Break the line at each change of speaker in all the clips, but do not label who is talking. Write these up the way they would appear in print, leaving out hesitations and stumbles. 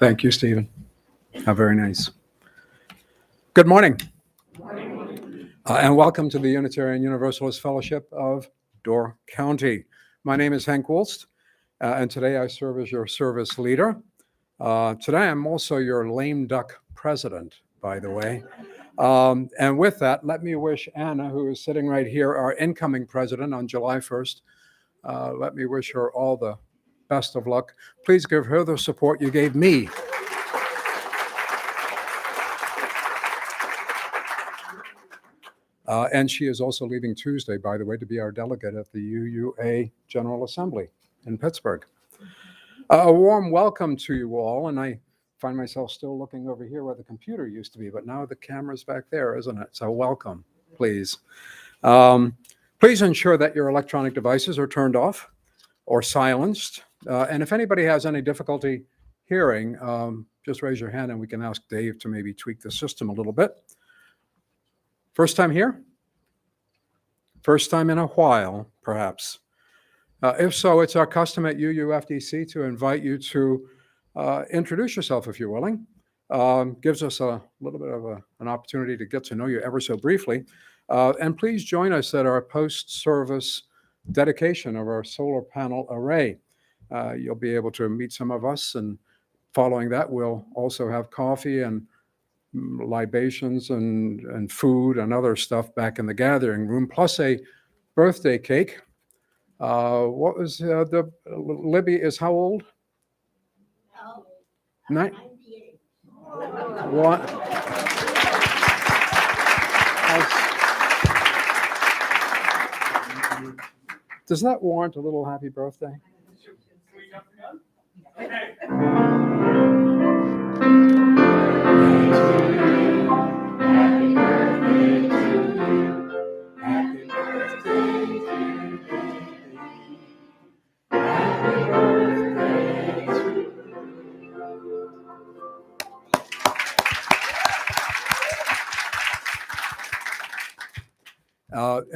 Thank you, Stephen. How very nice. Good morning. And welcome to the Unitarian Universalist Fellowship of Door County. My name is Hank Wolst, and today I serve as your service leader. Today I'm also your lame duck president, by the way. And with that, let me wish Anna, who is sitting right here, our incoming president on July 1st, let me wish her all the best of luck. Please give her the support you gave me. And she is also leaving Tuesday, by the way, to be our delegate at the UUA General Assembly in Pittsburgh. A warm welcome to you all, and I find myself still looking over here where the computer used to be, but now the camera's back there, isn't it? So welcome, please. Please ensure that your electronic devices are turned off or silenced. And if anybody has any difficulty hearing, just raise your hand and we can ask Dave to maybe tweak the system a little bit. First time here? First time in a while, perhaps. If so, it's our custom at UUFDC to invite you to introduce yourself if you're willing. Gives us a little bit of an opportunity to get to know you ever so briefly. And please join us at our post-service dedication of our solar panel array. You'll be able to meet some of us, and following that, we'll also have coffee and libations and food and other stuff back in the gathering room, plus a birthday cake. What was Libby is how old?
98.
What? Does that warrant a little happy birthday?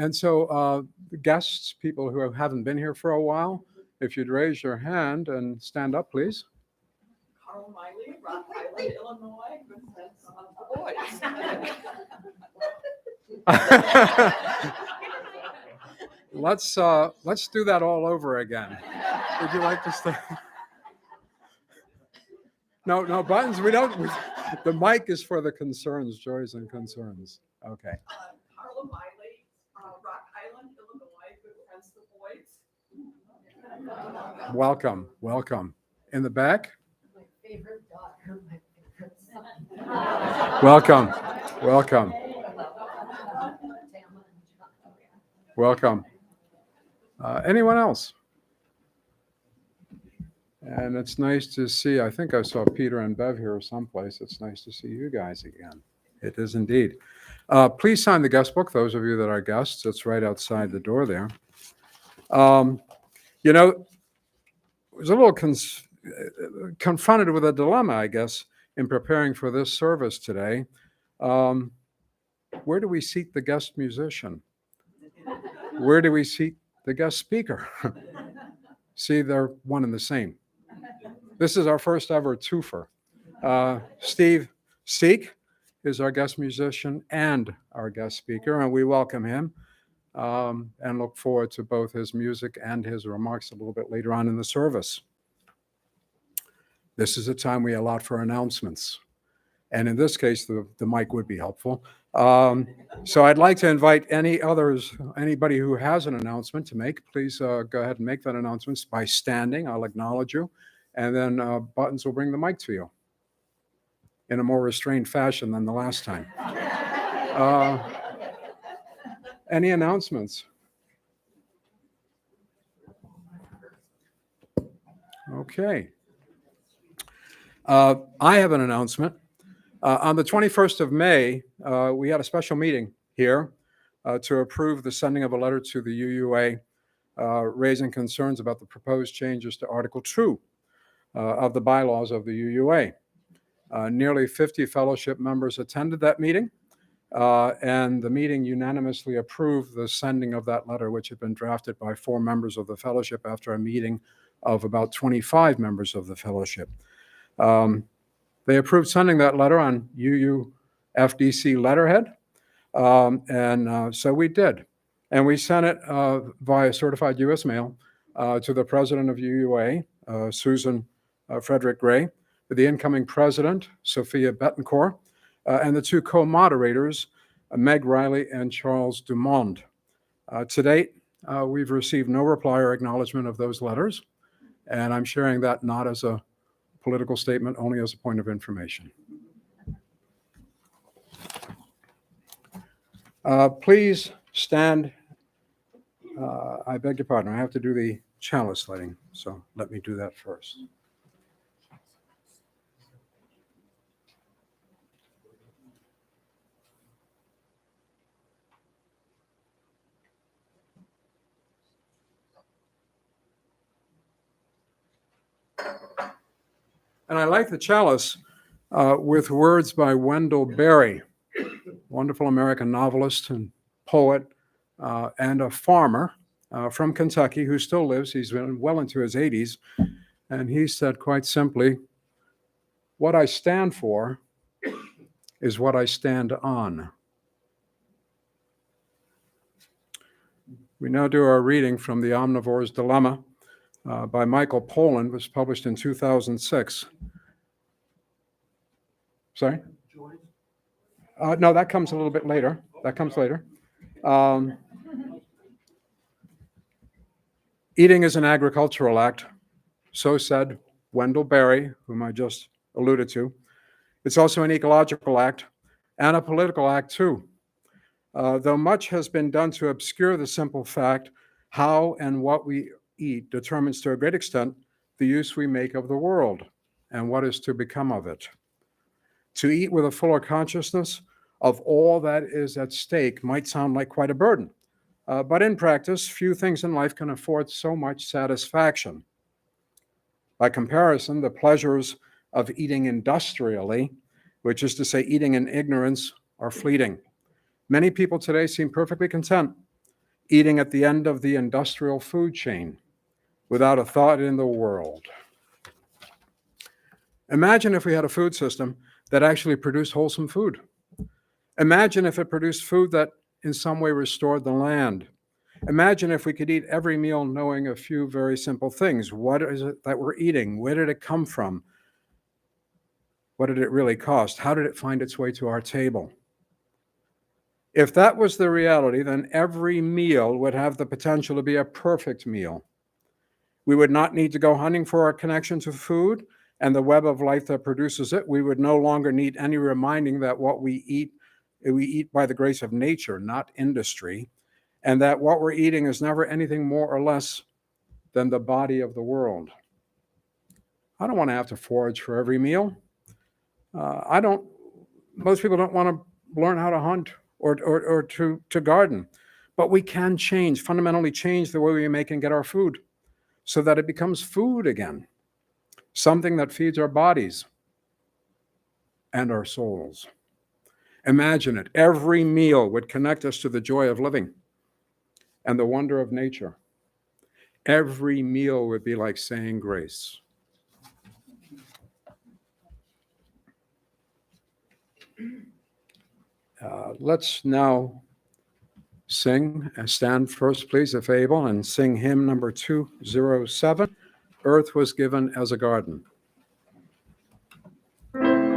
And so the guests, people who haven't been here for a while, if you'd raise your hand and stand up, please.
Carl Miley, Rock Island, Illinois, good friends of the boys.
Let's do that all over again. Would you like to stay? No buttons. We don't. The mic is for the concerns, joys, and concerns. Okay.
Carla Miley, Rock Island, Illinois, good friends of the boys.
Welcome. In the back.
My favorite daughter, my favorite son.
Welcome. Welcome. Anyone else? And it's nice to see, I think I saw Peter and Bev here someplace. It's nice to see you guys again. It is indeed. Please sign the guest book, those of you that are guests. It's right outside the door there. I was a little confronted with a dilemma, I guess, in preparing for this service today. Where do we seat the guest musician? Where do we seat the guest speaker? See, they're one and the same. This is our first ever twofer. Steve Seek is our guest musician and our guest speaker, and we welcome him and look forward to both his music and his remarks a little bit later on in the service. This is a time we allot for announcements. And in this case, the mic would be helpful. So I'd like to invite anybody who has an announcement to make, please go ahead and make that announcement by standing. I'll acknowledge you. And then Buttons will bring the mic to you in a more restrained fashion than the last time. Any announcements? Okay. I have an announcement. On the 21st of May, we had a special meeting here to approve the sending of a letter to the UUA raising concerns about the proposed changes to Article 2 of the bylaws of the UUA. Nearly 50 fellowship members attended that meeting, and the meeting unanimously approved the sending of that letter, which had been drafted by 4 members of the fellowship after a meeting of about 25 members of the fellowship. They approved sending that letter on UUFDC letterhead, so we did. And we sent it via certified U.S. mail to the president of UUA, Susan Frederick Gray, the incoming president, Sophia Betancourt, and the two co-moderators, Meg Riley and Charles Dumond. To date, we've received no reply or acknowledgement of those letters, and I'm sharing that not as a political statement, only as a point of information. Please stand. I beg your pardon, I have to do the chalice lighting, so let me do that first. And I like the chalice with words by Wendell Berry, wonderful American novelist and poet and a farmer from Kentucky who still lives. He's been well into his 80s. And he said quite simply, "What I stand for is what I stand on." We now do our reading from The Omnivore's Dilemma by Michael Pollan. It was published in 2006. Sorry? No, that comes a little bit later. That comes later. Eating is an agricultural act, so said Wendell Berry, whom I just alluded to. It's also an ecological act and a political act too. Though much has been done to obscure the simple fact, how and what we eat determines to a great extent the use we make of the world and what is to become of it. To eat with a fuller consciousness of all that is at stake might sound like quite a burden, but in practice, few things in life can afford so much satisfaction. By comparison, the pleasures of eating industrially, which is to say eating in ignorance, are fleeting. Many people today seem perfectly content eating at the end of the industrial food chain without a thought in the world. Imagine if we had a food system that actually produced wholesome food. Imagine if it produced food that in some way restored the land. Imagine if we could eat every meal knowing a few very simple things. What is it that we're eating? Where did it come from? What did it really cost? How did it find its way to our table? If that was the reality, then every meal would have the potential to be a perfect meal. We would not need to go hunting for our connection to food and the web of life that produces it. We would no longer need any reminding that what we eat by the grace of nature, not industry, and that what we're eating is never anything more or less than the body of the world. I don't want to have to forage for every meal. Most people don't want to learn how to hunt or to garden, but we can fundamentally change the way we make and get our food so that it becomes food again, something that feeds our bodies and our souls. Imagine it. Every meal would connect us to the joy of living and the wonder of nature. Every meal would be like saying grace. Let's now sing. Stand first, please, if able, and sing hymn number 207, Earth Was Given as a Garden.
Thank you.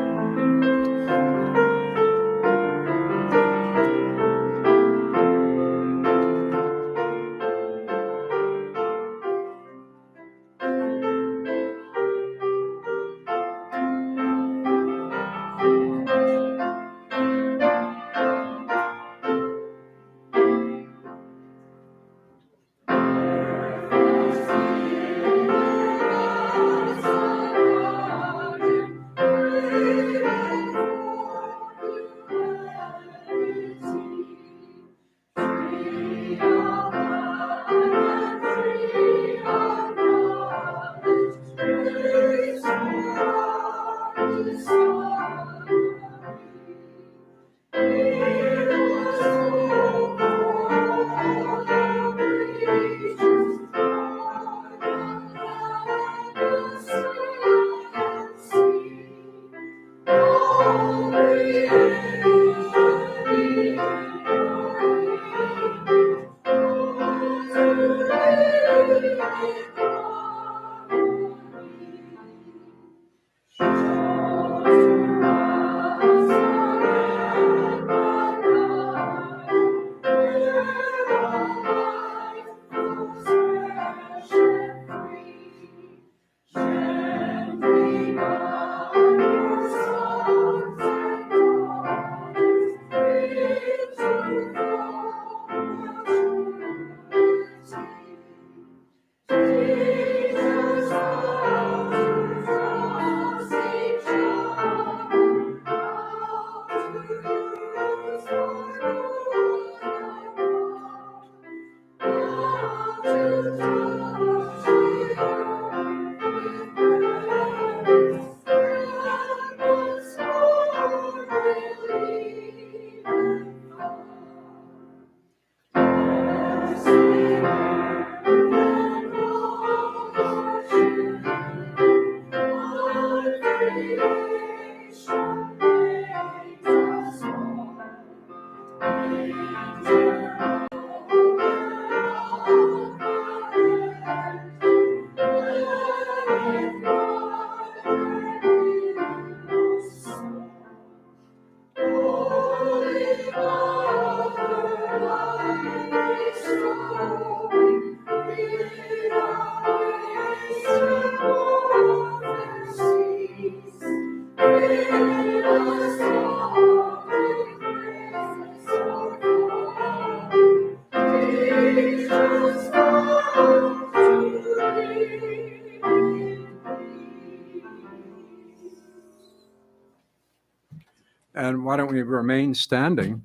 And why don't we remain standing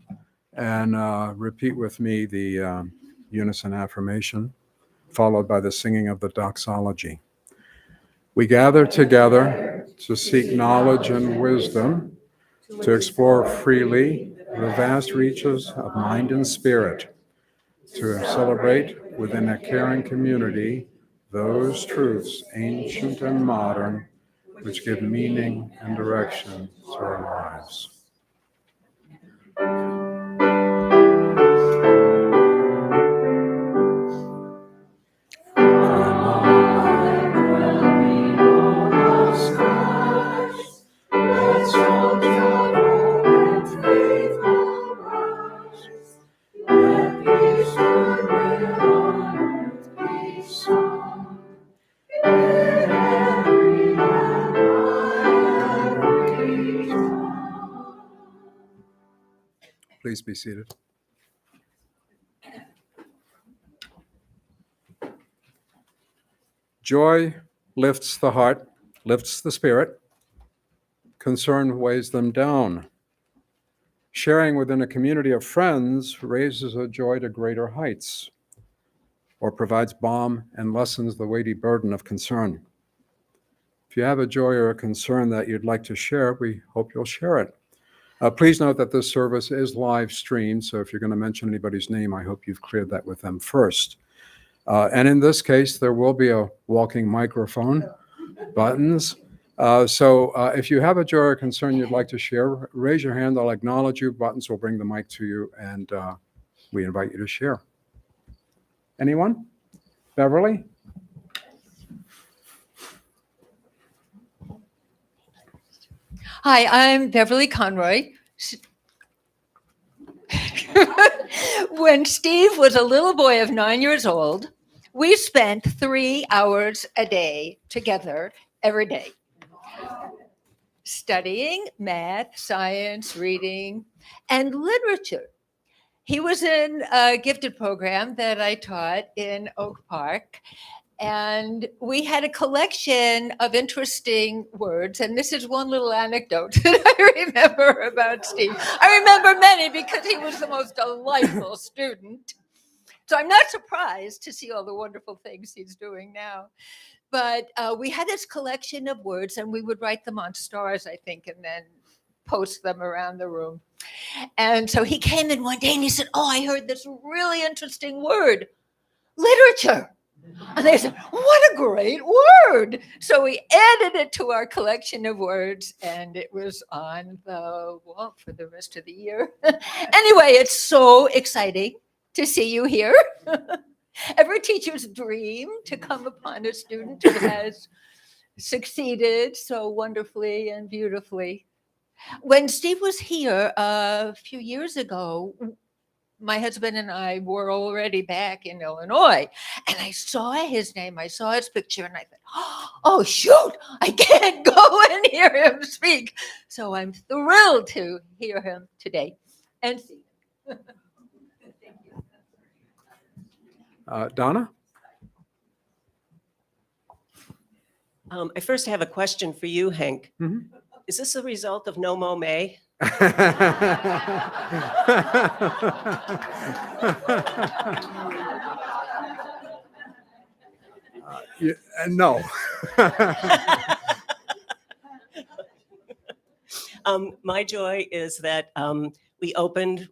and repeat with me the unison affirmation, followed by the singing of the doxology. We gather together to seek knowledge and wisdom, to explore freely the vast reaches of mind and spirit, to celebrate within a caring community those truths, ancient and modern, which give meaning and direction to our lives. Please be seated. Joy lifts the heart, lifts the spirit. Concern weighs them down. Sharing within a community of friends raises a joy to greater heights, or provides balm and lessens the weighty burden of concern. If you have a joy or a concern that you'd like to share, we hope you'll share it. Please note that this service is live streamed, so if you're going to mention anybody's name, I hope you've cleared that with them first. And in this case, there will be a walking microphone, buttons. So if you have a joy or concern you'd like to share, raise your hand, I'll acknowledge you, buttons will bring the mic to you, and we invite you to share. Anyone? Beverly?
Hi, I'm Beverly Conroy. When Steve was a little boy of 9 years old, we spent 3 hours a day together every day, studying math, science, reading, and literature. He was in a gifted program that I taught in Oak Park, and we had a collection of interesting words. And this is one little anecdote that I remember about Steve. I remember many because he was the most delightful student. So I'm not surprised to see all the wonderful things he's doing now. But we had this collection of words, and we would write them on stars, I think, and then post them around the room. And so he came in one day and he said, "Oh, I heard this really interesting word, literature." And they said, "What a great word." So we added it to our collection of words, and it was on the wall for the rest of the year. Anyway, it's so exciting to see you here. Every teacher's dream to come upon a student who has succeeded so wonderfully and beautifully. When Steve was here a few years ago, my husband and I were already back in Illinois, and I saw his name, I saw his picture, and I thought, "Oh, shoot, I can't go and hear him speak." So I'm thrilled to hear him today and see him. Thank you.
Donna?
I first have a question for you, Hank.
Mhm.
Is this a result of No Mo May?
No.
My joy is that we opened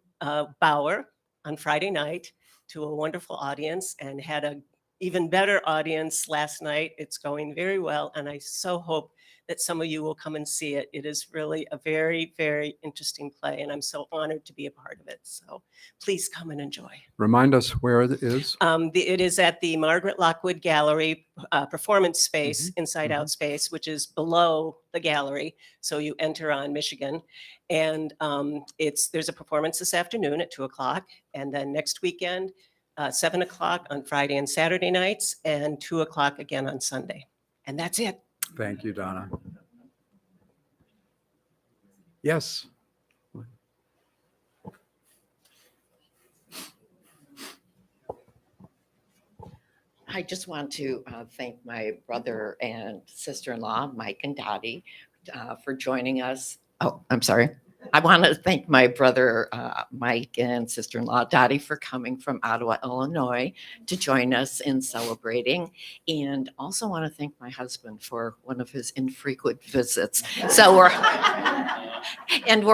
Bauer on Friday night to a wonderful audience and had an even better audience last night. It's going very well, and I so hope that some of you will come and see it. It is really a very, very interesting play, and I'm so honored to be a part of it. So please come and enjoy.
Remind us where it is.
It is at the Margaret Lockwood Gallery performance space,
Mhm,
inside out space, which is below the gallery. So you enter on Michigan, and there's a performance this afternoon at 2:00, and then next weekend, 7:00 on Friday and Saturday nights, and 2:00 again on Sunday. And that's it.
Thank you, Donna. Yes.
I just want to thank my brother and sister-in-law, Mike and Dottie, for joining us. Oh, I'm sorry. I want to thank my brother, Mike, and sister-in-law, Dottie, for coming from Ottawa, Illinois, to join us in celebrating. And also want to thank my husband for one of his infrequent visits. So we're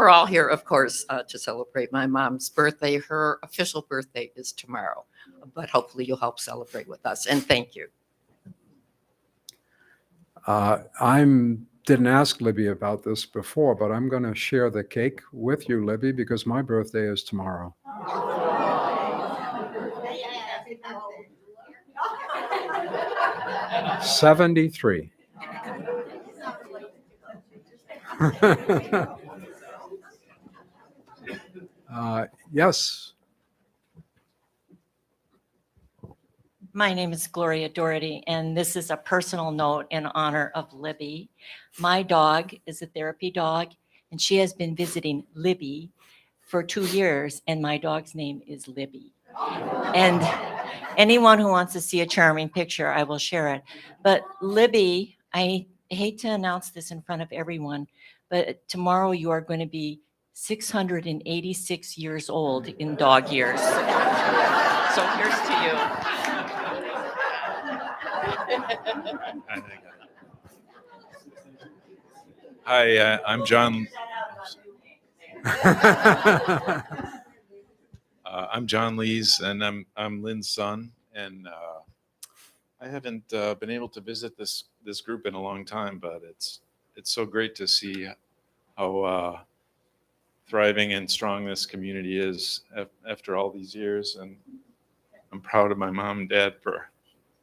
all here, of course, to celebrate my mom's birthday. Her official birthday is tomorrow, but hopefully you'll help celebrate with us. And thank you.
Didn't ask Libby about this before, but I'm going to share the cake with you, Libby, because my birthday is tomorrow.
Oh.
73. Yes.
My name is Gloria Doherty, and this is a personal note in honor of Libby. My dog is a therapy dog, and she has been visiting Libby for 2 years, and my dog's name is Libby. And anyone who wants to see a charming picture, I will share it. But Libby, I hate to announce this in front of everyone, but tomorrow you are going to be 686 years old in dog years. So here's to you.
Hi, I'm John. I'm John Lees, and I'm Lynn's son. And I haven't been able to visit this group in a long time, but it's so great to see how thriving and strong this community is after all these years. And I'm proud of my mom and dad for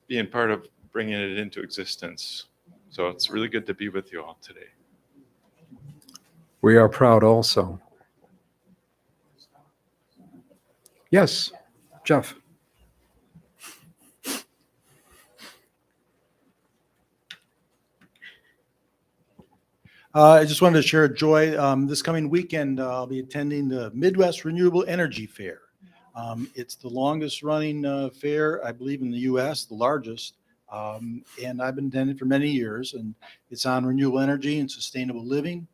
being part of bringing it into existence. So it's really good to be with you all today.
We are proud also. Yes, Jeff.
I just wanted to share a joy. This coming weekend, I'll be attending the Midwest Renewable Energy Fair. It's the longest running fair, I believe, in the U.S., the largest. And I've been attending for many years, and it's on renewable energy and sustainable living.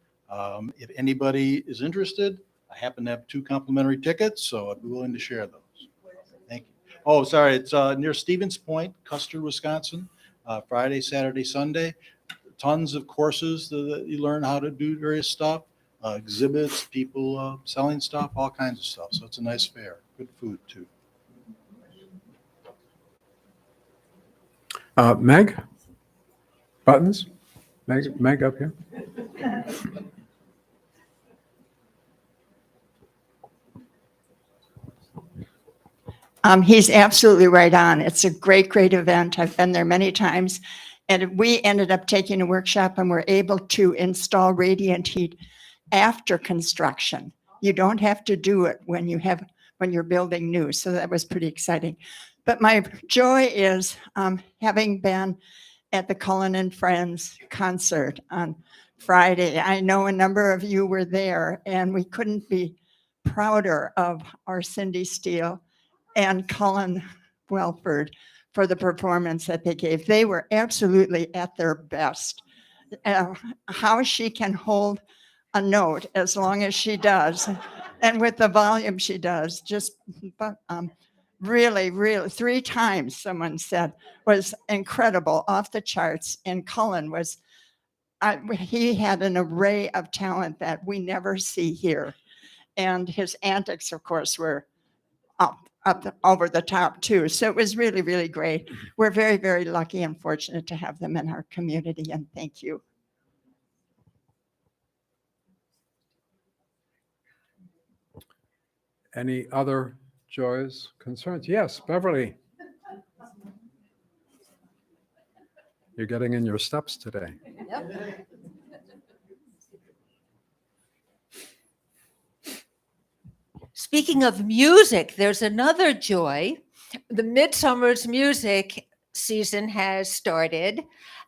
If anybody is interested, I happen to have 2 complimentary tickets, so I'd be willing to share those. Thank you. Oh, sorry. It's near Stevens Point, Custer, Wisconsin, Friday, Saturday, Sunday. Tons of courses that you learn how to do various stuff, exhibits, people selling stuff, all kinds of stuff. So it's a nice fair. Good food, too.
Meg? Buttons? Meg up here.
He's absolutely right on. It's a great, great event. I've been there many times. And we ended up taking a workshop and were able to install radiant heat after construction. You don't have to do it when you're building new. So that was pretty exciting. But my joy is having been at the Cullen and Friends concert on Friday. I know a number of you were there, and we couldn't be prouder of our Cindy Steele and Cullen Welford for the performance that they gave. They were absolutely at their best. How she can hold a note as long as she does, and with the volume she does, just really, really, 3 times someone said was incredible, off the charts. And Cullen was, he had an array of talent that we never see here. And his antics, of course, were up over the top too. So it was really, really great. We're very, very lucky and fortunate to have them in our community, and thank you.
Any other joys, concerns? Yes, Beverly. You're getting in your steps today.
Speaking of music, there's another joy. The Midsummer's music season has started,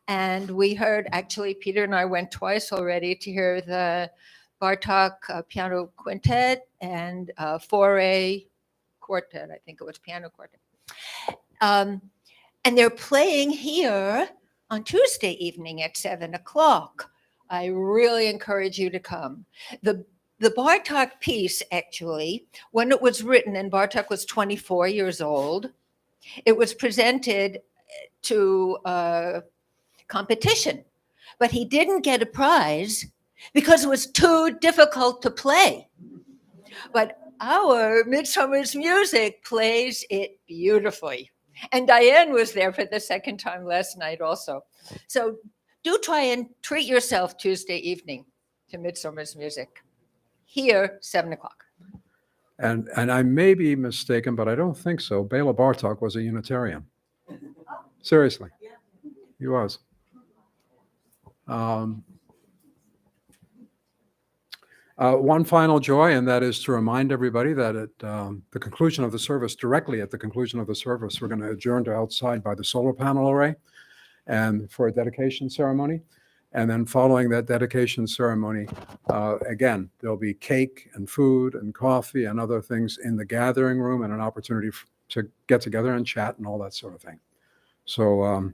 and we heard, actually, Peter and I went twice already to hear the Bartok piano quintet and Fauré quartet. I think it was piano quartet. And they're playing here on Tuesday evening at 7 o'clock. I really encourage you to come. The Bartok piece, actually, when it was written, and Bartok was 24 years old, it was presented to a competition, but he didn't get a prize because it was too difficult to play. But our Midsummer's Music plays it beautifully. And Diane was there for the second time last night also. So do try and treat yourself Tuesday evening to Midsummer's Music. Here, 7 o'clock.
And I may be mistaken, but I don't think so. Bela Bartok was a Unitarian. Seriously. He was. One final joy, and that is to remind everybody that at the conclusion of the service, directly at the conclusion of the service, we're going to adjourn to outside by the solar panel array and for a dedication ceremony. And then following that dedication ceremony, again, there'll be cake and food and coffee and other things in the gathering room and an opportunity to get together and chat and all that sort of thing. So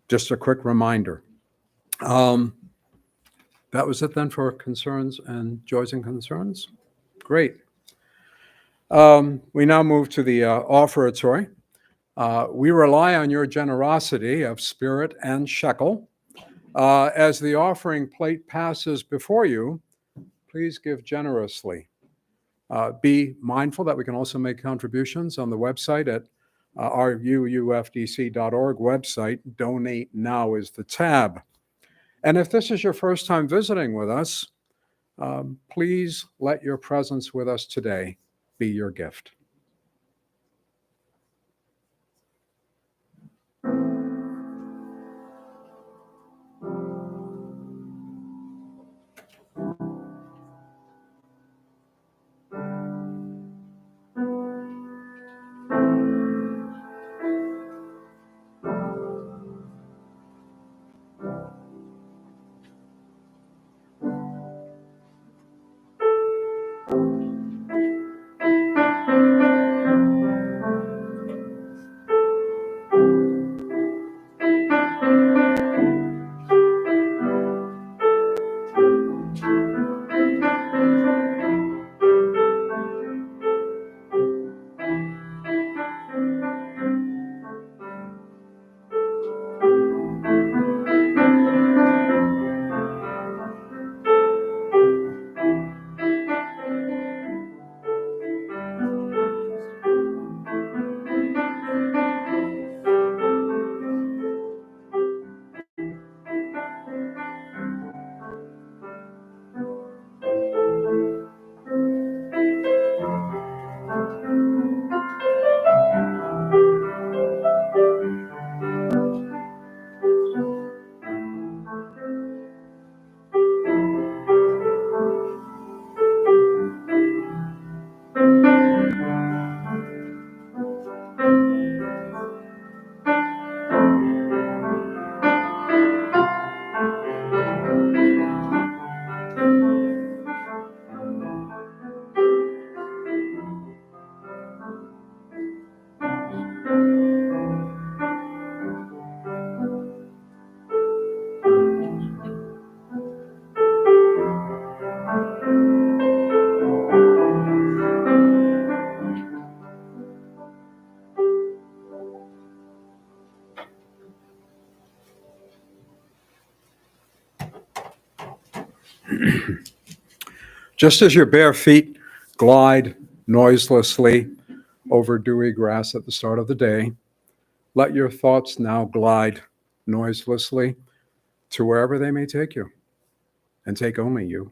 just a quick reminder. That was it then for concerns and joys and concerns. Great. We now move to the offertory. We rely on your generosity of spirit and shekel. As the offering plate passes before you, please give generously. Be mindful that we can also make contributions on the website at our uufdc.org website. Donate Now is the tab. And if this is your first time visiting with us, please let your presence with us today be your gift. Just as your bare feet glide noiselessly over dewy grass at the start of the day, let your thoughts now glide noiselessly to wherever they may take you, and take only you.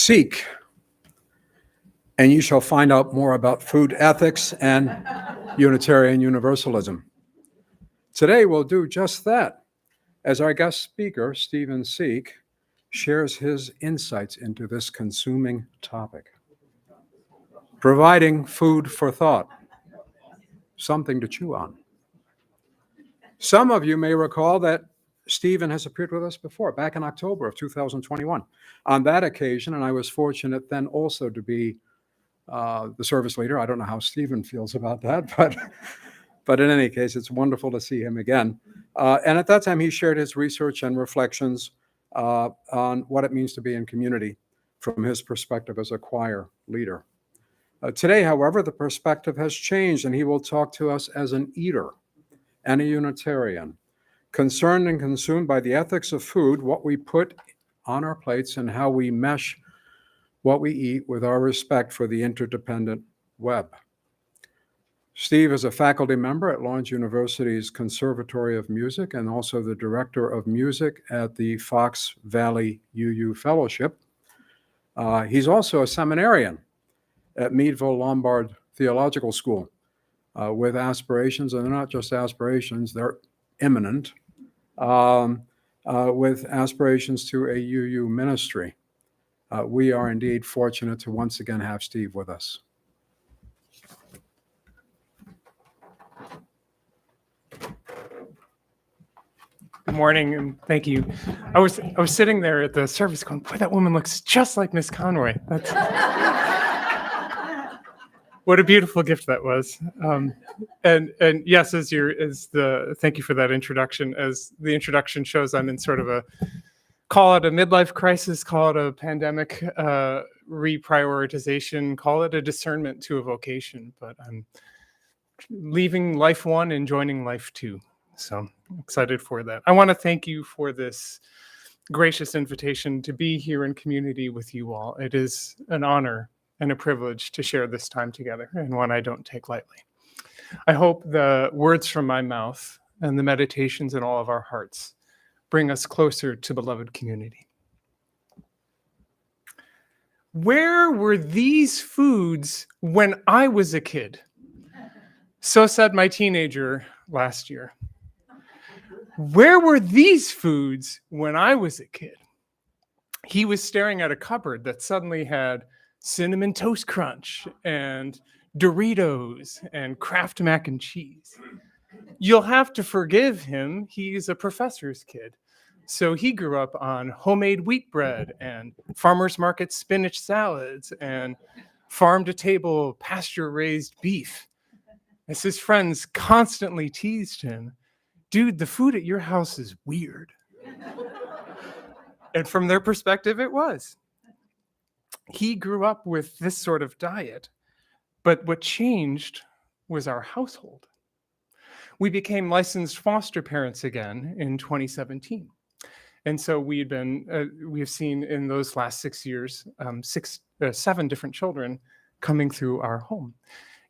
Seek, and you shall find out more about food ethics and Unitarian Universalism. Today we'll do just that, as our guest speaker, Stephen Seek, shares his insights into this consuming topic. Providing food for thought, something to chew on. Some of you may recall that Stephen has appeared with us before, back in October of 2021. On that occasion, and I was fortunate then also to be the service leader. I don't know how Stephen feels about that, but in any case, it's wonderful to see him again. And at that time, he shared his research and reflections on what it means to be in community from his perspective as a choir leader. Today, however, the perspective has changed, and he will talk to us as an eater and a Unitarian, concerned and consumed by the ethics of food, what we put on our plates, and how we mesh what we eat with our respect for the interdependent web. Steve is a faculty member at Lawrence University's Conservatory of Music and also the director of music at the Fox Valley UU Fellowship. He's also a seminarian at Meadville Lombard Theological School with aspirations, and they're not just aspirations, they're imminent, with aspirations to a UU ministry. We are indeed fortunate to once again have Steve with us.
Good morning, and thank you. I was sitting there at the service going, boy, that woman looks just like Miss Conroy. That's what a beautiful gift that was. And yes, thank you for that introduction. As the introduction shows, I'm in sort of call it a midlife crisis, call it a pandemic reprioritization, call it a discernment to a vocation. But I'm leaving life one and joining life two. So I'm excited for that. I want to thank you for this gracious invitation to be here in community with you all. It is an honor and a privilege to share this time together, and one I don't take lightly. I hope the words from my mouth and the meditations in all of our hearts bring us closer to beloved community. Where were these foods when I was a kid? So said my teenager last year. Where were these foods when I was a kid? He was staring at a cupboard that suddenly had Cinnamon Toast Crunch and Doritos and Kraft mac and cheese. You'll have to forgive him. He's a professor's kid. So he grew up on homemade wheat bread and farmer's market spinach salads and farm-to-table pasture-raised beef. As his friends constantly teased him, dude, the food at your house is weird. And from their perspective, it was. He grew up with this sort of diet, but what changed was our household. We became licensed foster parents again in 2017. And so we have seen in those last 6 years, 7 different children coming through our home.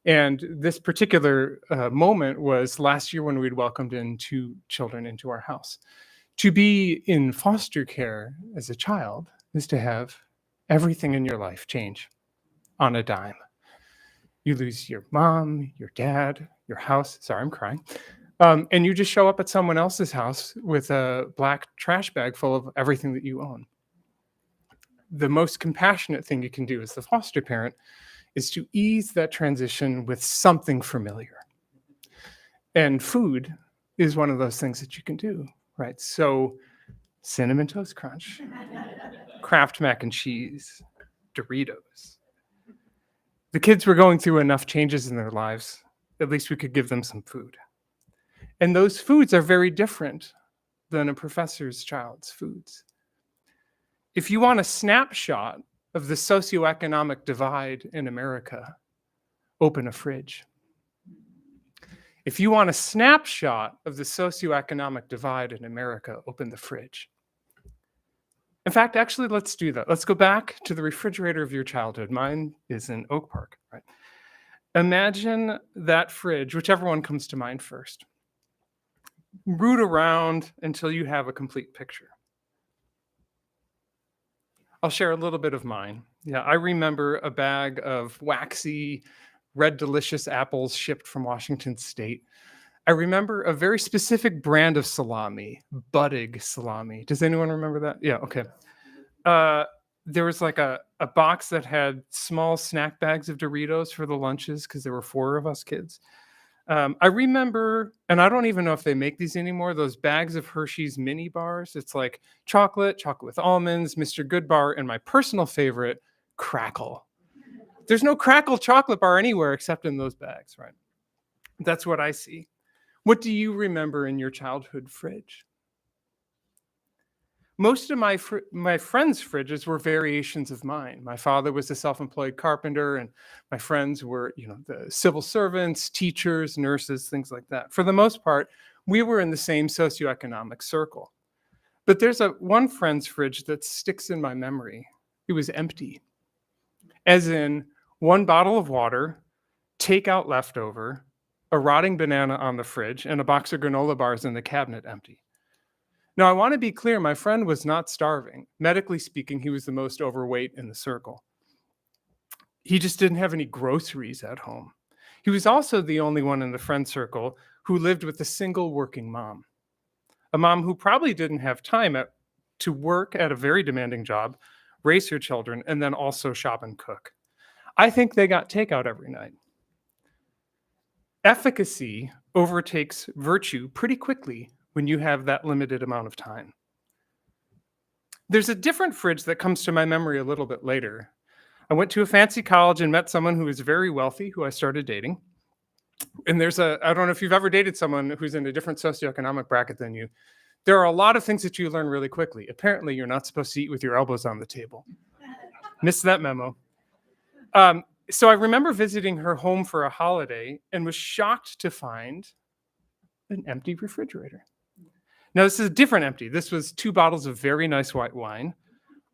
And this particular moment was last year when we'd welcomed in 2 children into our house. To be in foster care as a child is to have everything in your life change on a dime. You lose your mom, your dad, your house. Sorry, I'm crying. And you just show up at someone else's house with a black trash bag full of everything that you own. The most compassionate thing you can do as the foster parent is to ease that transition with something familiar. And food is one of those things that you can do, right? So Cinnamon Toast Crunch, Kraft mac and cheese, Doritos. The kids were going through enough changes in their lives, at least we could give them some food. And those foods are very different than a professor's child's foods. If you want a snapshot of the socioeconomic divide in America, open a fridge. If you want a snapshot of the socioeconomic divide in America, open the fridge. In fact, actually, let's do that. Let's go back to the refrigerator of your childhood. Mine is in Oak Park, right? Imagine that fridge, whichever one comes to mind first. Root around until you have a complete picture. I'll share a little bit of mine, Yeah, I remember a bag of waxy, red delicious apples shipped from Washington State. I remember a very specific brand of salami, Buttig salami. Does anyone remember that? Yeah, okay. There was like a box that had small snack bags of Doritos for the lunches because there were 4 of us kids. I remember, and I don't even know if they make these anymore, those bags of Hershey's mini bars. It's like chocolate with almonds, Mr. Goodbar, and my personal favorite, Crackle. There's no Crackle chocolate bar anywhere except in those bags, right? That's what I see. What do you remember in your childhood fridge? Most of my friends' fridges were variations of mine. My father was a self-employed carpenter, and my friends were, the civil servants, teachers, nurses, things like that. For the most part, we were in the same socioeconomic circle. But there's one friend's fridge that sticks in my memory. It was empty. As in, 1 bottle of water, takeout leftover, a rotting banana on the fridge, and a box of granola bars in the cabinet empty. Now, I want to be clear, my friend was not starving. Medically speaking, he was the most overweight in the circle. He just didn't have any groceries at home. He was also the only one in the friend circle who lived with a single working mom, a mom who probably didn't have time to work at a very demanding job, raise her children, and then also shop and cook. I think they got takeout every night. Efficacy overtakes virtue pretty quickly when you have that limited amount of time. There's a different fridge that comes to my memory a little bit later. I went to a fancy college and met someone who was very wealthy, who I started dating. And I don't know if you've ever dated someone who's in a different socioeconomic bracket than you. There are a lot of things that you learn really quickly. Apparently, you're not supposed to eat with your elbows on the table. Missed that memo. So I remember visiting her home for a holiday and was shocked to find an empty refrigerator. Now, this is a different empty. This was 2 bottles of very nice white wine,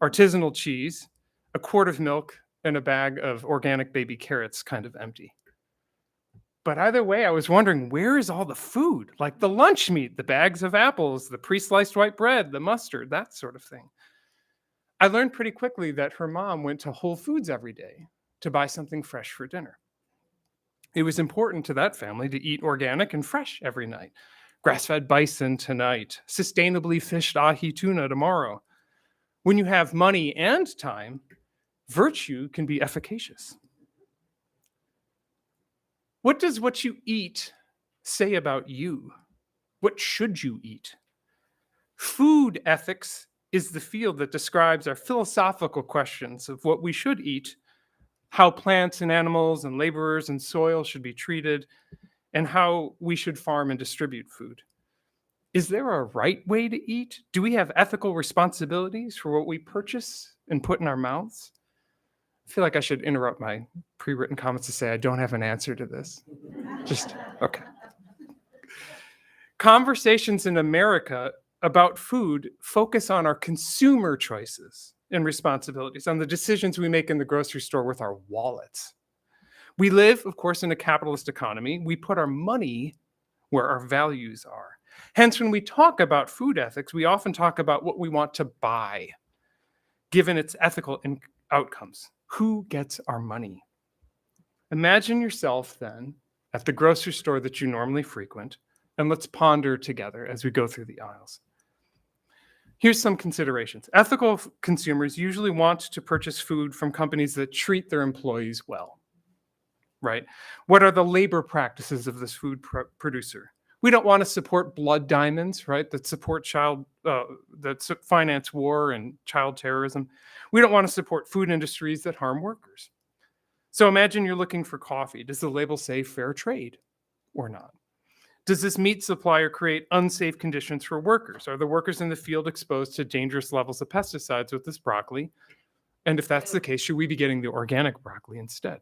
artisanal cheese, a quart of milk, and a bag of organic baby carrots, kind of empty. But either way, I was wondering, where is all the food? Like the lunch meat, the bags of apples, the pre-sliced white bread, the mustard, that sort of thing. I learned pretty quickly that her mom went to Whole Foods every day to buy something fresh for dinner. It was important to that family to eat organic and fresh every night. Grass-fed bison tonight, sustainably fished ahi tuna tomorrow. When you have money and time, virtue can be efficacious. What does what you eat say about you? What should you eat? Food ethics is the field that describes our philosophical questions of what we should eat, how plants and animals and laborers and soil should be treated, and how we should farm and distribute food. Is there a right way to eat? Do we have ethical responsibilities for what we purchase and put in our mouths? I feel like I should interrupt my pre-written comments to say I don't have an answer to this. Okay. Conversations in America about food focus on our consumer choices and responsibilities, on the decisions we make in the grocery store with our wallets. We live, of course, in a capitalist economy. We put our money where our values are. Hence, when we talk about food ethics, we often talk about what we want to buy, given its ethical outcomes. Who gets our money? Imagine yourself then at the grocery store that you normally frequent, and let's ponder together as we go through the aisles. Here's some considerations. Ethical consumers usually want to purchase food from companies that treat their employees well, right? What are the labor practices of this food producer? We don't want to support blood diamonds, right? That support finance war and child terrorism. We don't want to support food industries that harm workers. So imagine you're looking for coffee. Does the label say fair trade or not? Does this meat supplier create unsafe conditions for workers? Are the workers in the field exposed to dangerous levels of pesticides with this broccoli? And if that's the case, should we be getting the organic broccoli instead?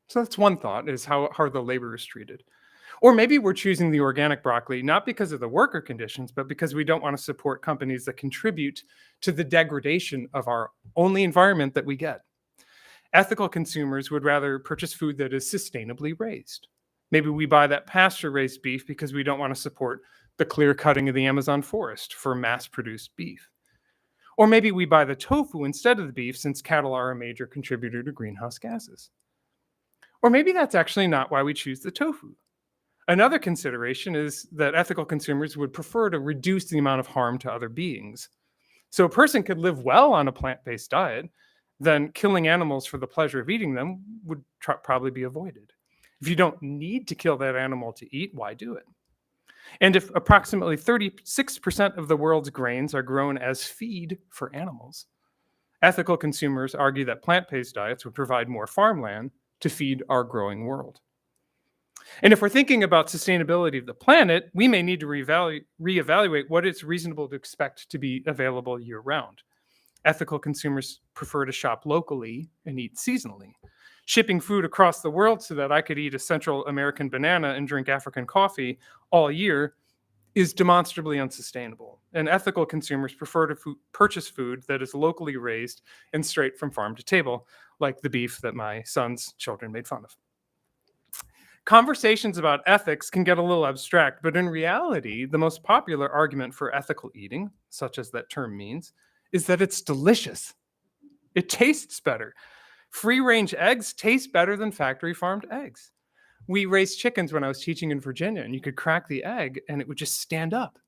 So that's one thought, is how are the laborers treated? Or maybe we're choosing the organic broccoli not because of the worker conditions, but because we don't want to support companies that contribute to the degradation of our only environment that we get. Ethical consumers would rather purchase food that is sustainably raised. Maybe we buy that pasture-raised beef because we don't want to support the clear cutting of the Amazon forest for mass-produced beef. Or maybe we buy the tofu instead of the beef since cattle are a major contributor to greenhouse gases. Or maybe that's actually not why we choose the tofu. Another consideration is that ethical consumers would prefer to reduce the amount of harm to other beings. So a person could live well on a plant-based diet, then killing animals for the pleasure of eating them would probably be avoided. If you don't need to kill that animal to eat, why do it? And if approximately 36% of the world's grains are grown as feed for animals, ethical consumers argue that plant-based diets would provide more farmland to feed our growing world. And if we're thinking about sustainability of the planet, we may need to reevaluate what it's reasonable to expect to be available year-round. Ethical consumers prefer to shop locally and eat seasonally. Shipping food across the world so that I could eat a Central American banana and drink African coffee all year is demonstrably unsustainable. And ethical consumers prefer to purchase food that is locally raised and straight from farm to table, like the beef that my son's children made fun of. Conversations about ethics can get a little abstract, but in reality, the most popular argument for ethical eating, such as that term means, is that it's delicious. It tastes better. Free-range eggs taste better than factory-farmed eggs. We raised chickens when I was teaching in Virginia, and you could crack the egg and it would just stand up.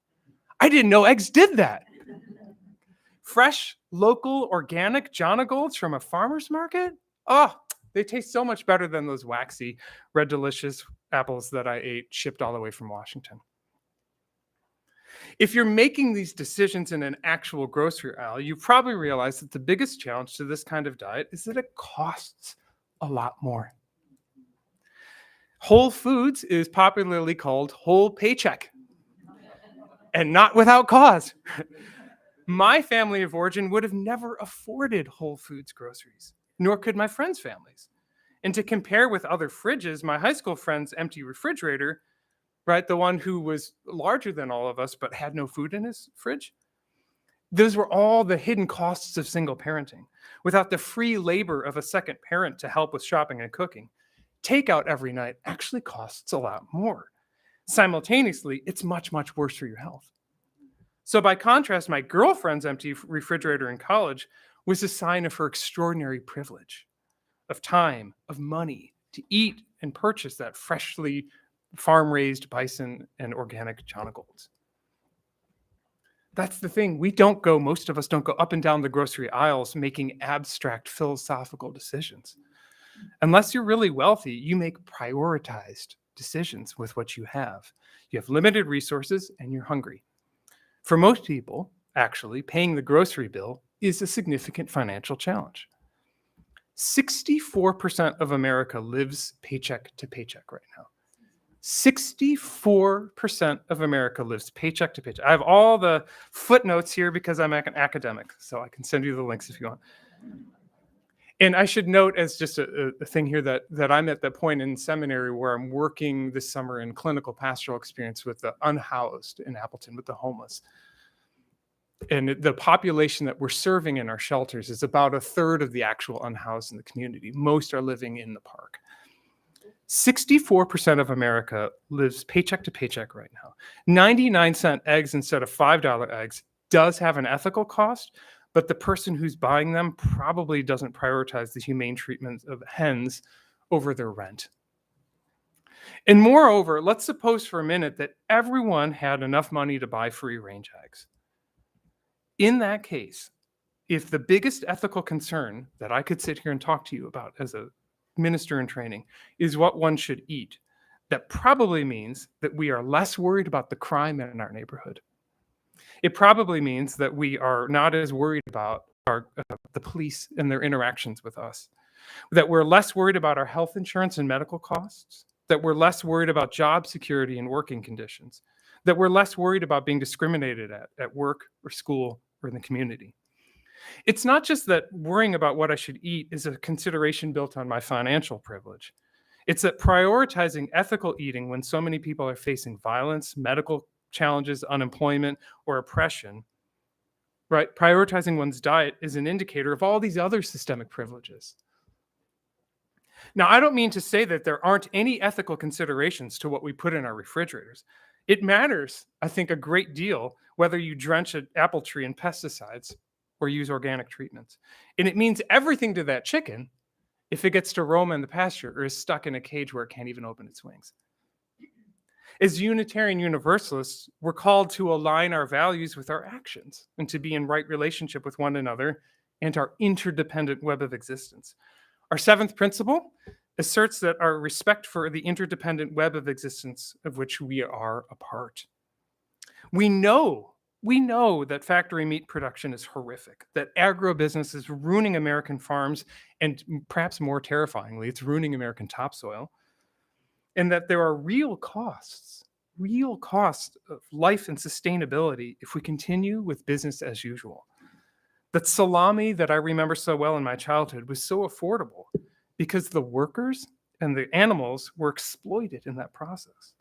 I didn't know eggs did that. Fresh, local, organic Jonagolds from a farmer's market? Oh, they taste so much better than those waxy, red delicious apples that I ate shipped all the way from Washington. If you're making these decisions in an actual grocery aisle, you probably realize that the biggest challenge to this kind of diet is that it costs a lot more. Whole Foods is popularly called whole paycheck, and not without cause. My family of origin would have never afforded Whole Foods groceries, nor could my friends' families. And to compare with other fridges, my high school friend's empty refrigerator, right, the one who was larger than all of us but had no food in his fridge, those were all the hidden costs of single parenting. Without the free labor of a second parent to help with shopping and cooking, takeout every night actually costs a lot more. Simultaneously, it's much, much worse for your health. So by contrast, my girlfriend's empty refrigerator in college was a sign of her extraordinary privilege, of time, of money, to eat and purchase that freshly farm-raised bison and organic Jonagolds. That's the thing. Most of us don't go up and down the grocery aisles making abstract philosophical decisions. Unless you're really wealthy, you make prioritized decisions with what you have. You have limited resources and you're hungry. For most people, actually, paying the grocery bill is a significant financial challenge. 64% of America lives paycheck to paycheck right now. 64% of America lives paycheck to paycheck. I have all the footnotes here because I'm an academic, so I can send you the links if you want. And I should note as just a thing here that I'm at that point in seminary where I'm working this summer in clinical pastoral experience with the unhoused in Appleton, with the homeless. And the population that we're serving in our shelters is about a third of the actual unhoused in the community. Most are living in the park. 64% of America lives paycheck to paycheck right now. 99-cent eggs instead of $5 eggs does have an ethical cost, but the person who's buying them probably doesn't prioritize the humane treatment of hens over their rent. And moreover, let's suppose for a minute that everyone had enough money to buy free-range eggs. In that case, if the biggest ethical concern that I could sit here and talk to you about as a minister in training is what one should eat, that probably means that we are less worried about the crime in our neighborhood. It probably means that we are not as worried about the police and their interactions with us, that we're less worried about our health insurance and medical costs, that we're less worried about job security and working conditions, that we're less worried about being discriminated at work or school or in the community. It's not just that worrying about what I should eat is a consideration built on my financial privilege. It's that prioritizing ethical eating when so many people are facing violence, medical challenges, unemployment, or oppression, right? Prioritizing one's diet is an indicator of all these other systemic privileges. Now, I don't mean to say that there aren't any ethical considerations to what we put in our refrigerators. It matters, I think, a great deal whether you drench an apple tree in pesticides or use organic treatments. And it means everything to that chicken if it gets to roam in the pasture or is stuck in a cage where it can't even open its wings. As Unitarian Universalists, we're called to align our values with our actions and to be in right relationship with one another and our interdependent web of existence. Our seventh principle asserts that our respect for the interdependent web of existence of which we are a part. We know that factory meat production is horrific, that agribusiness is ruining American farms, and perhaps more terrifyingly, it's ruining American topsoil, and that there are real costs of life and sustainability if we continue with business as usual. That salami that I remember so well in my childhood was so affordable because the workers and the animals were exploited in that process.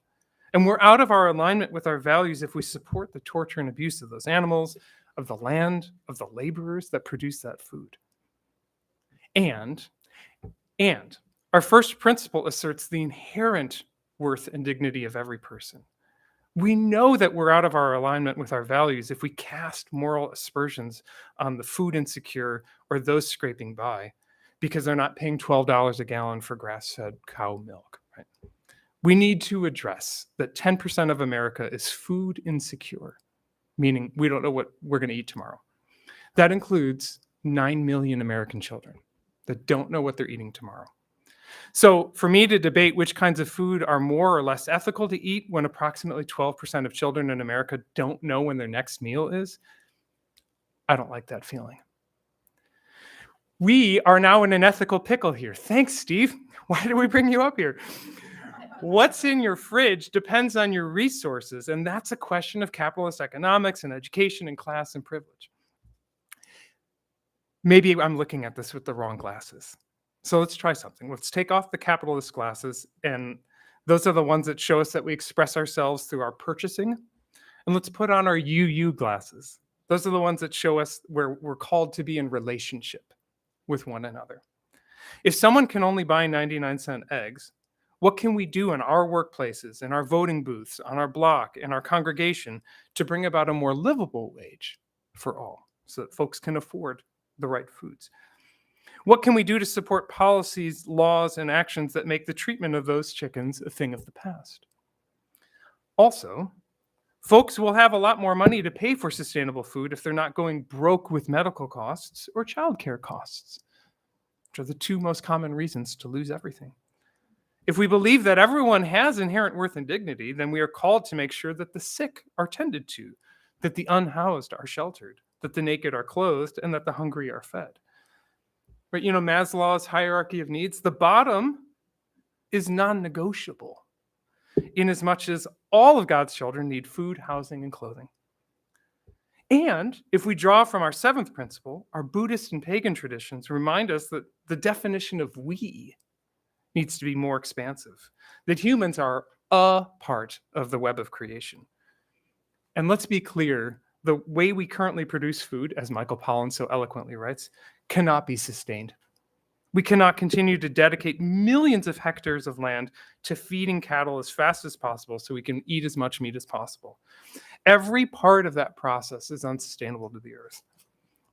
And we're out of our alignment with our values if we support the torture and abuse of those animals, of the land, of the laborers that produce that food. And our first principle asserts the inherent worth and dignity of every person. We know that we're out of our alignment with our values if we cast moral aspersions on the food insecure or those scraping by because they're not paying $12 a gallon for grass-fed cow milk. Right? We need to address that 10% of America is food insecure, meaning we don't know what we're going to eat tomorrow. That includes 9 million American children that don't know what they're eating tomorrow. So for me to debate which kinds of food are more or less ethical to eat when approximately 12% of children in America don't know when their next meal is, I don't like that feeling. We are now in an ethical pickle here. Thanks, Steve. Why did we bring you up here? What's in your fridge depends on your resources, and that's a question of capitalist economics and education and class and privilege. Maybe I'm looking at this with the wrong glasses. So let's try something. Let's take off the capitalist glasses, and those are the ones that show us that we express ourselves through our purchasing. And let's put on our UU glasses. Those are the ones that show us where we're called to be in relationship with one another. If someone can only buy 99-cent eggs, what can we do in our workplaces, in our voting booths, on our block, in our congregation to bring about a more livable wage for all so that folks can afford the right foods? What can we do to support policies, laws, and actions that make the treatment of those chickens a thing of the past? Also, folks will have a lot more money to pay for sustainable food if they're not going broke with medical costs or childcare costs, which are the two most common reasons to lose everything. If we believe that everyone has inherent worth and dignity, then we are called to make sure that the sick are tended to, that the unhoused are sheltered, that the naked are clothed, and that the hungry are fed. Right? You know, Maslow's hierarchy of needs, the bottom is non-negotiable, in as much as all of God's children need food, housing, and clothing. And if we draw from our seventh principle, our Buddhist and pagan traditions remind us that the definition of we needs to be more expansive, that humans are a part of the web of creation. And let's be clear, the way we currently produce food, as Michael Pollan so eloquently writes, cannot be sustained. We cannot continue to dedicate millions of hectares of land to feeding cattle as fast as possible so we can eat as much meat as possible. Every part of that process is unsustainable to the earth.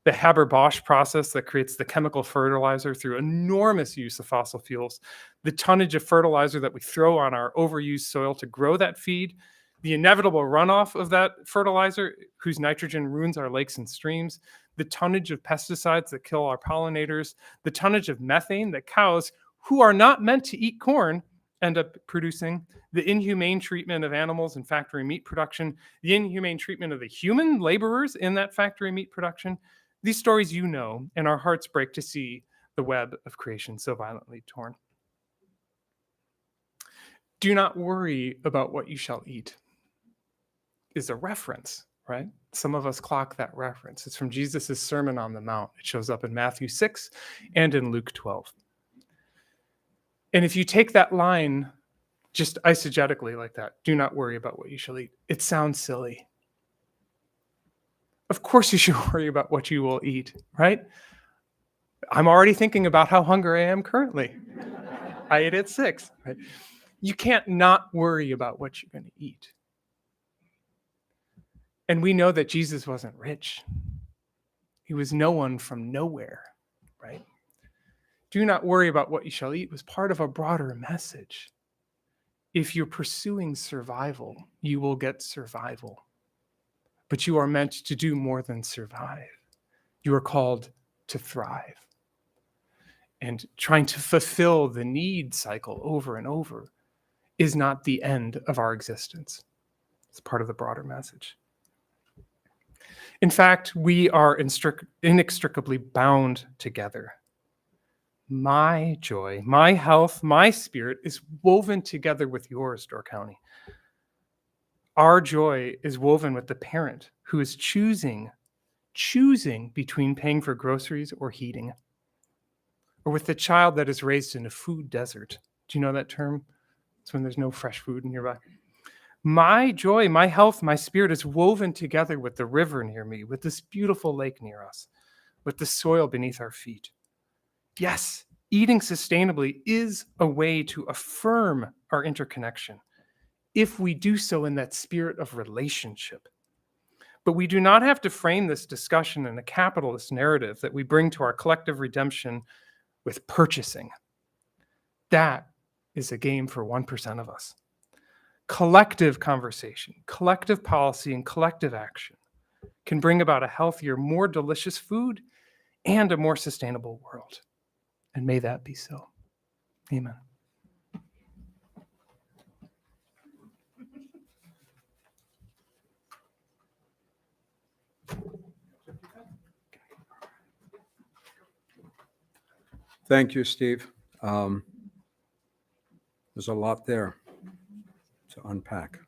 The Haber-Bosch process that creates the chemical fertilizer through enormous use of fossil fuels, the tonnage of fertilizer that we throw on our overused soil to grow that feed, the inevitable runoff of that fertilizer, whose nitrogen ruins our lakes and streams, the tonnage of pesticides that kill our pollinators, the tonnage of methane that cows, who are not meant to eat corn, end up producing, the inhumane treatment of animals in factory meat production, the inhumane treatment of the human laborers in that factory meat production. These stories you know, and our hearts break to see the web of creation so violently torn. Do not worry about what you shall eat is a reference, right? Some of us clock that reference. It's from Jesus' Sermon on the Mount. It shows up in Matthew 6 and in Luke 12. And if you take that line just eisegetically like that, do not worry about what you shall eat, it sounds silly. Of course you should worry about what you will eat, right? I'm already thinking about how hungry I am currently. I ate at 6, right? You can't not worry about what you're going to eat. And we know that Jesus wasn't rich. He was no one from nowhere, right? Do not worry about what you shall eat was part of a broader message. If you're pursuing survival, you will get survival. But you are meant to do more than survive. You are called to thrive. And trying to fulfill the need cycle over and over is not the end of our existence. It's part of the broader message. In fact, we are inextricably bound together. My joy, my health, my spirit is woven together with yours, Door County. Our joy is woven with the parent who is choosing between paying for groceries or heating, or with the child that is raised in a food desert. Do you know that term? It's when there's no fresh food nearby. My joy, my health, my spirit is woven together with the river near me, with this beautiful lake near us, with the soil beneath our feet. Yes, eating sustainably is a way to affirm our interconnection if we do so in that spirit of relationship. But we do not have to frame this discussion in a capitalist narrative that we bring to our collective redemption with purchasing. That is a game for 1% of us. Collective conversation, collective policy, and collective action can bring about a healthier, more delicious food and a more sustainable world. And may that be so. Amen.
Thank you, Steve. There's a lot there to unpack.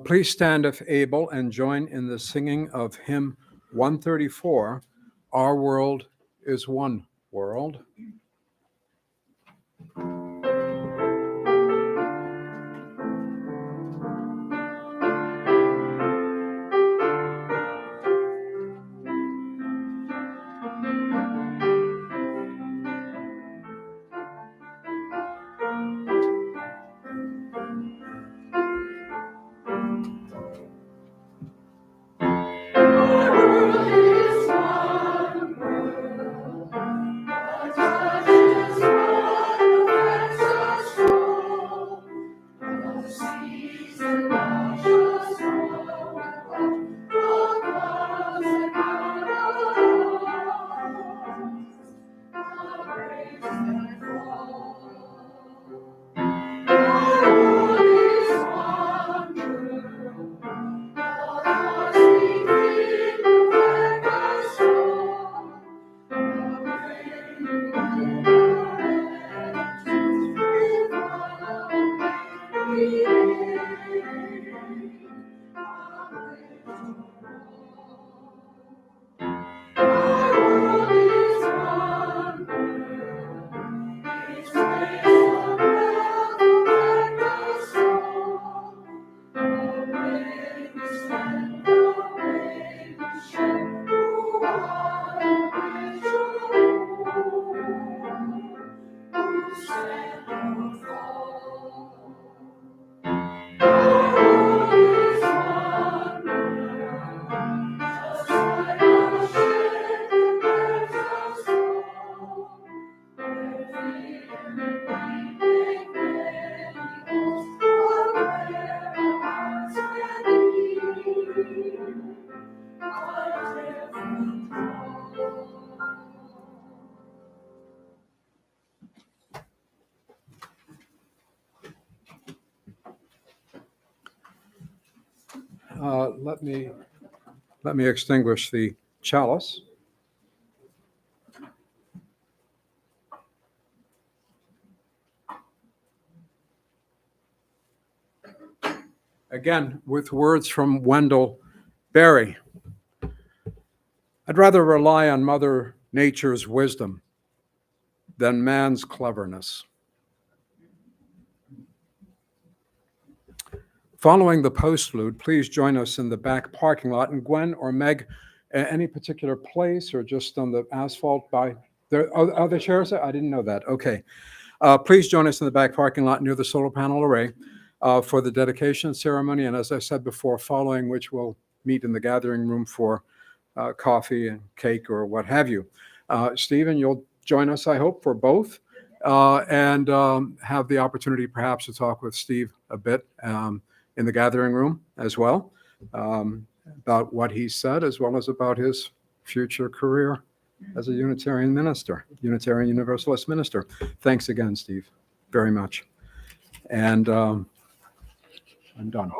Please stand if able and join in the singing of hymn 134, Our World is One World. Let me extinguish the chalice. Again, with words from Wendell Berry. I'd rather rely on Mother Nature's wisdom than man's cleverness. Following the postlude, please join us in the back parking lot. And Gwen or Meg, any particular place or just on the asphalt by there? Are there chairs? I didn't know that. Okay. Please join us in the back parking lot near the solar panel array for the dedication ceremony. And as I said before, following which we'll meet in the gathering room for coffee and cake or what have you. Stephen, you'll join us, I hope, for both, and have the opportunity perhaps to talk with Steve a bit in the gathering room as well, about what he said, as well as about his future career as a Unitarian minister, Unitarian Universalist minister. Thanks again, Steve, very much. And I'm done.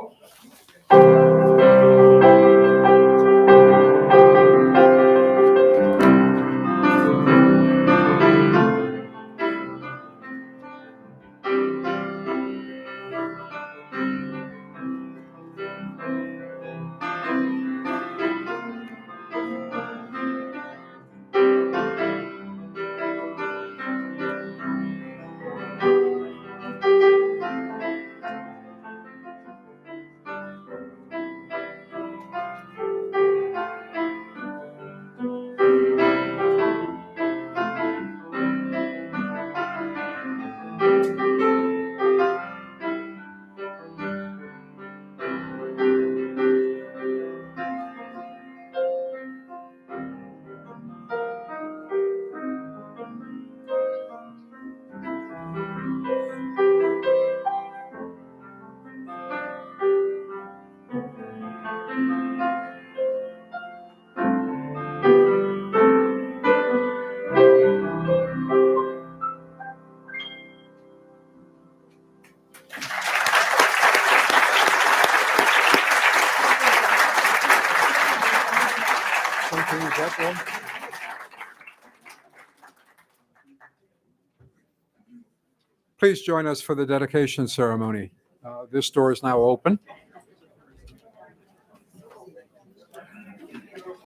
Please join us for the dedication ceremony. This door is now open.